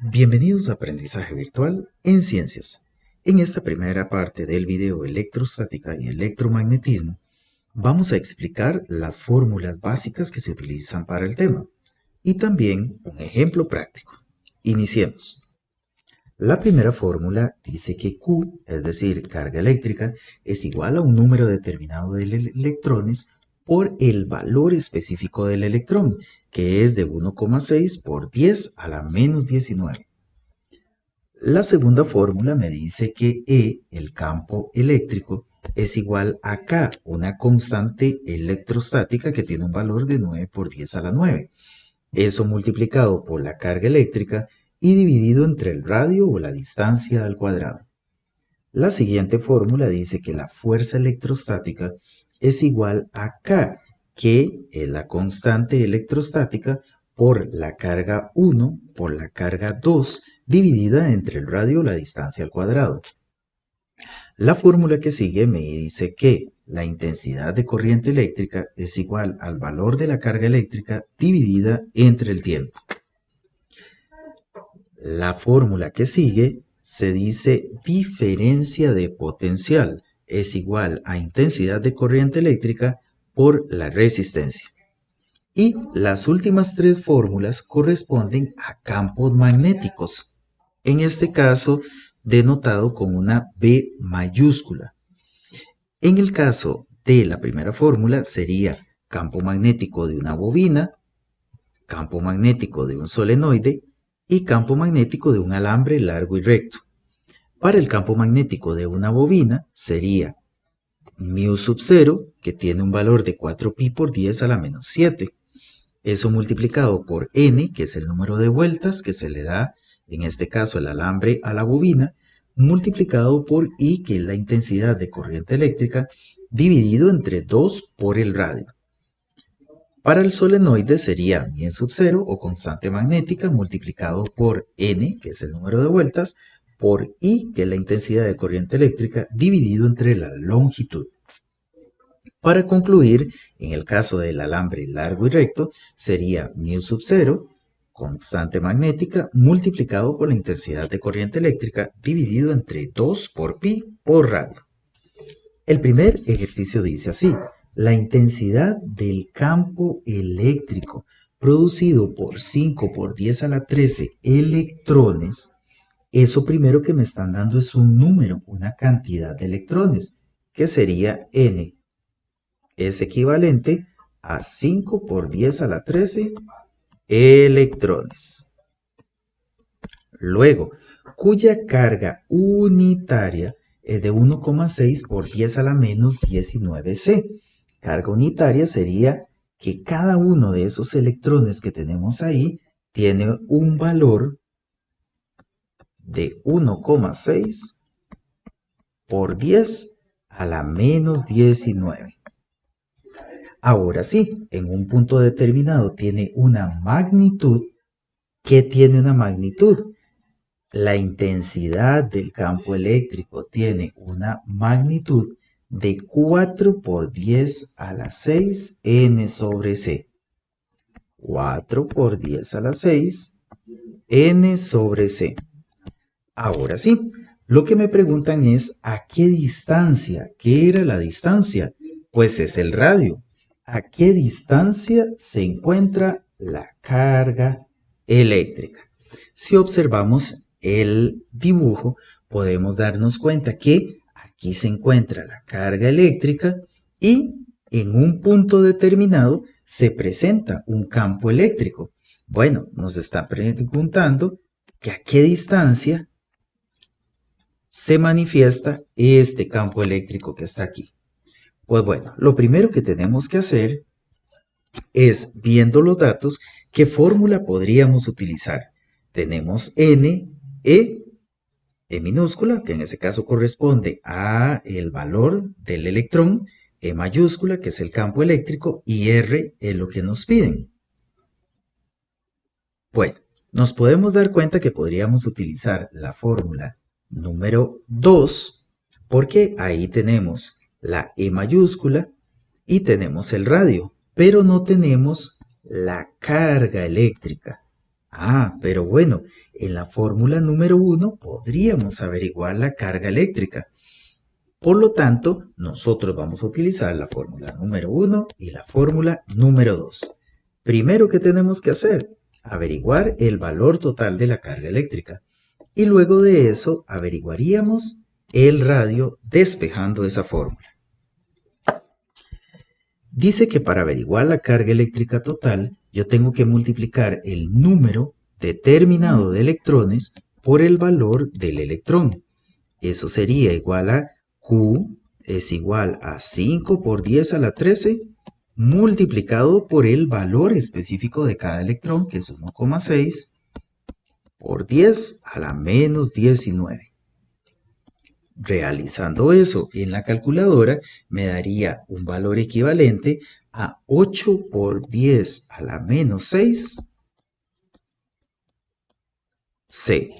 Bienvenidos a Aprendizaje Virtual en Ciencias. En esta primera parte del video Electrostática y Electromagnetismo, vamos a explicar las fórmulas básicas que se utilizan para el tema y también un ejemplo práctico. Iniciemos. La primera fórmula dice que Q, es decir, carga eléctrica, es igual a un número determinado de electrones por el valor específico del electrón, que es de 1,6 por 10 a la menos 19. La segunda fórmula me dice que E, el campo eléctrico, es igual a K, una constante electrostática que tiene un valor de 9 por 10 a la 9. Eso multiplicado por la carga eléctrica y dividido entre el radio o la distancia al cuadrado. La siguiente fórmula dice que la fuerza electrostática es igual a K, que es la constante electrostática por la carga 1 por la carga 2 dividida entre el radio o la distancia al cuadrado. La fórmula que sigue me dice que la intensidad de corriente eléctrica es igual al valor de la carga eléctrica dividida entre el tiempo. La fórmula que sigue se dice diferencia de potencial es igual a intensidad de corriente eléctrica por la resistencia. Y las últimas tres fórmulas corresponden a campos magnéticos, en este caso denotado con una B mayúscula. En el caso de la primera fórmula sería campo magnético de una bobina, campo magnético de un solenoide y campo magnético de un alambre largo y recto. Para el campo magnético de una bobina sería μ sub 0, que tiene un valor de 4pi por 10 a la menos 7. Eso multiplicado por n, que es el número de vueltas que se le da, en este caso el alambre a la bobina, multiplicado por I, que es la intensidad de corriente eléctrica, dividido entre 2 por el radio. Para el solenoide sería μ sub 0 o constante magnética multiplicado por n, que es el número de vueltas, por I, que es la intensidad de corriente eléctrica, dividido entre la longitud. Para concluir, en el caso del alambre largo y recto, sería μ sub 0, constante magnética, multiplicado por la intensidad de corriente eléctrica, dividido entre 2 por pi por radio. El primer ejercicio dice así: la intensidad del campo eléctrico producido por 5 por 10 a la 13 electrones. Eso primero que me están dando es un número, una cantidad de electrones, que sería n. Es equivalente a 5 por 10 a la 13 electrones. Luego, cuya carga unitaria es de 1,6 por 10 a la menos 19C. Carga unitaria sería que cada uno de esos electrones que tenemos ahí tiene un valor de 1,6 por 10 a la menos 19. Ahora sí, en un punto determinado tiene una magnitud. ¿Qué tiene una magnitud? La intensidad del campo eléctrico tiene una magnitud de 4 por 10 a la 6 n sobre c. 4 por 10 a la 6 n sobre c. Ahora sí, lo que me preguntan es ¿a qué distancia? ¿Qué era la distancia? Pues es el radio. ¿A qué distancia se encuentra la carga eléctrica? Si observamos el dibujo, podemos darnos cuenta que aquí se encuentra la carga eléctrica y en un punto determinado se presenta un campo eléctrico. Bueno, nos está preguntando que a qué distancia se manifiesta este campo eléctrico que está aquí. Pues bueno, lo primero que tenemos que hacer es, viendo los datos, ¿qué fórmula podríamos utilizar? Tenemos n, e minúscula, que en ese caso corresponde a el valor del electrón, e mayúscula, que es el campo eléctrico, y r es lo que nos piden. Bueno, nos podemos dar cuenta que podríamos utilizar la fórmula número 2, porque ahí tenemos la E mayúscula y tenemos el radio, pero no tenemos la carga eléctrica. Pero bueno, en la fórmula número 1 podríamos averiguar la carga eléctrica. Por lo tanto, nosotros vamos a utilizar la fórmula número 1 y la fórmula número 2. Primero, ¿qué tenemos que hacer? Averiguar el valor total de la carga eléctrica. Y luego de eso, averiguaríamos el radio despejando esa fórmula. Dice que para averiguar la carga eléctrica total, yo tengo que multiplicar el número determinado de electrones por el valor del electrón. Eso sería igual a Q es igual a 5 por 10 a la 13 multiplicado por el valor específico de cada electrón, que es 1,6 por 10 a la menos 19. Realizando eso en la calculadora me daría un valor equivalente a 8 por 10 a la menos 6 C.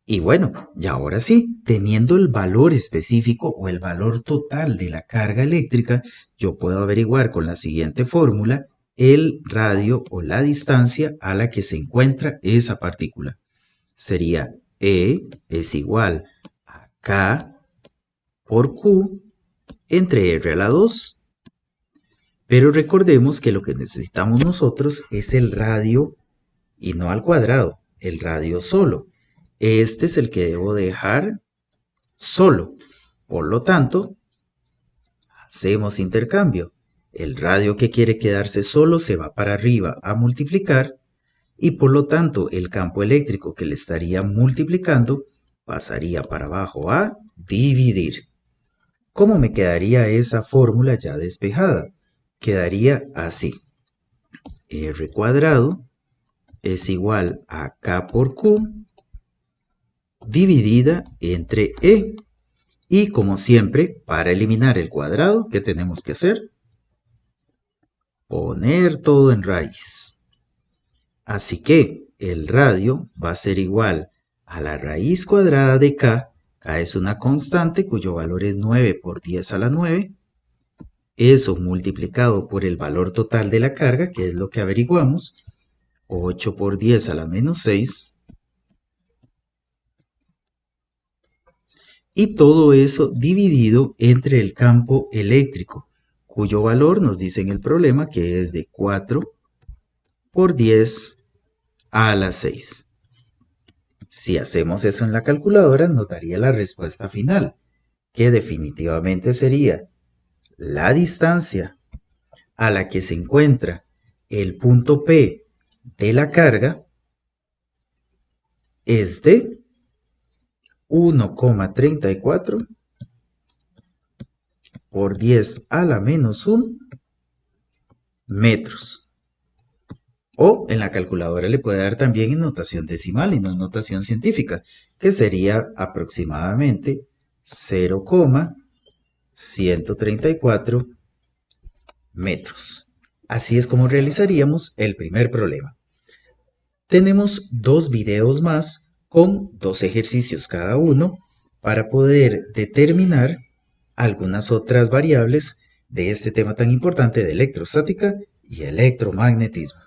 Y bueno, y ahora sí, teniendo el valor específico o el valor total de la carga eléctrica, yo puedo averiguar con la siguiente fórmula el radio o la distancia a la que se encuentra esa partícula. Sería E es igual a K por Q entre R a la 2. Pero recordemos que lo que necesitamos nosotros es el radio y no al cuadrado, el radio solo. Este es el que debo dejar solo. Por lo tanto, hacemos intercambio. El radio que quiere quedarse solo se va para arriba a multiplicar y por lo tanto el campo eléctrico que le estaría multiplicando pasaría para abajo a dividir. ¿Cómo me quedaría esa fórmula ya despejada? Quedaría así. R cuadrado es igual a K por Q dividida entre E. Y como siempre, para eliminar el cuadrado, ¿qué tenemos que hacer? Poner todo en raíz. Así que el radio va a ser igual a la raíz cuadrada de K. K es una constante cuyo valor es 9 por 10 a la 9. Eso multiplicado por el valor total de la carga, que es lo que averiguamos, 8 por 10 a la menos 6. Y todo eso dividido entre el campo eléctrico, cuyo valor nos dice en el problema que es de 4 por 10 a la 6. Si hacemos eso en la calculadora, nos daría la respuesta final, que definitivamente sería la distancia a la que se encuentra el punto P de la carga es de 1,34 por 10 a la menos 1 metros. O en la calculadora le puede dar también en notación decimal y no en notación científica, que sería aproximadamente 0,134 metros. Así es como realizaríamos el primer problema. Tenemos dos videos más con 2 ejercicios cada uno para poder determinar algunas otras variables de este tema tan importante de electrostática y electromagnetismo.